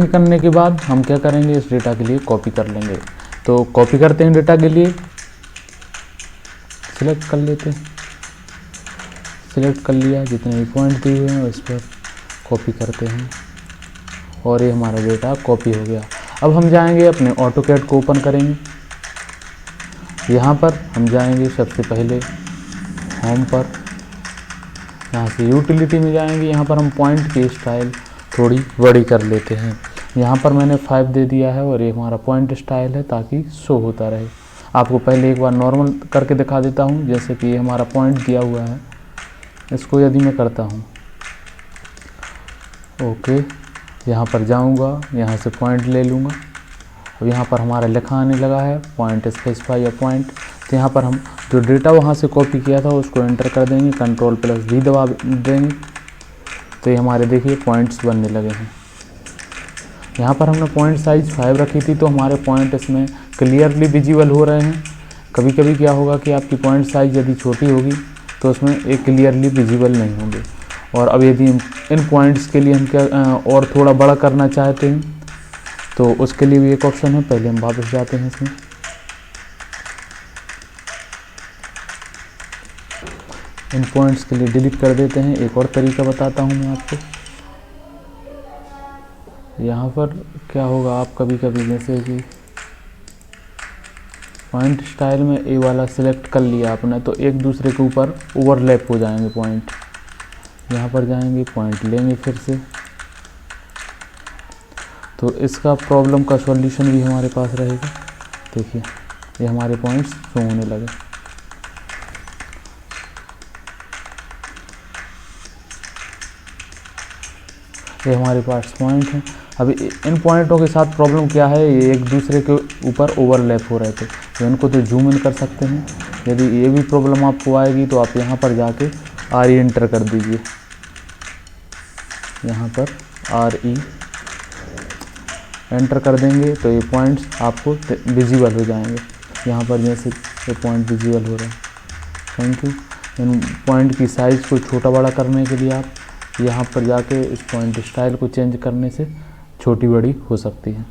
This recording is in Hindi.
कॉपिंग करने के बाद हम क्या करेंगे, इस डेटा के लिए कॉपी कर लेंगे। तो कॉपी करते हैं डेटा के लिए, सिलेक्ट कर लेते हैं, सिलेक्ट कर लिया, जितने भी पॉइंट दिए हुए हैं उस पर कॉपी करते हैं और ये हमारा डेटा कॉपी हो गया। अब हम जाएंगे अपने ऑटोकैड को ओपन करेंगे। यहाँ पर हम जाएंगे सबसे पहले होम पर, यहाँ से यूटिलिटी में जाएंगे। यहाँ पर हम पॉइंट की स्टाइल थोड़ी बड़ी कर लेते हैं। यहाँ पर मैंने 5 दे दिया है और ये हमारा पॉइंट स्टाइल है ताकि शो होता रहे। आपको पहले एक बार नॉर्मल करके दिखा देता हूँ, जैसे कि ये हमारा पॉइंट दिया हुआ है, इसको यदि मैं करता हूँ ओके, यहाँ पर जाऊँगा, यहाँ से पॉइंट ले लूँगा। अब यहाँ पर हमारा लिखा आने लगा है पॉइंट स्पेसिफाई या पॉइंट। तो यहाँ पर हम जो डेटा वहाँ से कॉपी किया था उसको एंटर कर देंगे, Ctrl+V दबा देंगे, तो ये हमारे देखिए पॉइंट्स बनने लगे हैं। यहाँ पर हमने पॉइंट साइज़ 5 रखी थी, तो हमारे पॉइंट इसमें क्लियरली विजिबल हो रहे हैं। कभी कभी क्या होगा कि आपकी पॉइंट साइज़ यदि छोटी होगी तो उसमें एक क्लियरली विजिबल नहीं होंगे। और अब यदि इन पॉइंट्स के लिए हम क्या और थोड़ा बड़ा करना चाहते हैं तो उसके लिए भी एक ऑप्शन है। पहले हम वापस जाते हैं इसमें, इन पॉइंट्स के लिए डिलीट कर देते हैं। एक और तरीका बताता हूँ मैं आपको। यहाँ पर क्या होगा, आप कभी कभी जैसे कि पॉइंट स्टाइल में ए वाला सिलेक्ट कर लिया आपने, तो एक दूसरे के ऊपर ओवरलैप हो जाएंगे पॉइंट। यहाँ पर जाएंगे, पॉइंट लेंगे फिर से, तो इसका प्रॉब्लम का सॉल्यूशन भी हमारे पास रहेगा। देखिए ये हमारे पॉइंट्स शो होने लगे। ये हमारे पास पॉइंट हैं। अभी इन पॉइंटों के साथ प्रॉब्लम क्या है, ये एक दूसरे के ऊपर ओवरलैप हो रहे थे, तो इनको तो जूम इन कर सकते हैं। यदि ये भी प्रॉब्लम आपको आएगी तो आप यहाँ पर जाके RE एंटर कर दीजिए। यहाँ पर RE एंटर कर देंगे तो ये पॉइंट्स आपको विजिबल हो जाएंगे। यहाँ पर जैसे ये पॉइंट विजिबल हो रहे हैं। Thank you. इन पॉइंट की साइज़ को छोटा बड़ा करने के लिए आप यहाँ पर जाके इस पॉइंट स्टाइल को चेंज करने से छोटी बड़ी हो सकती है।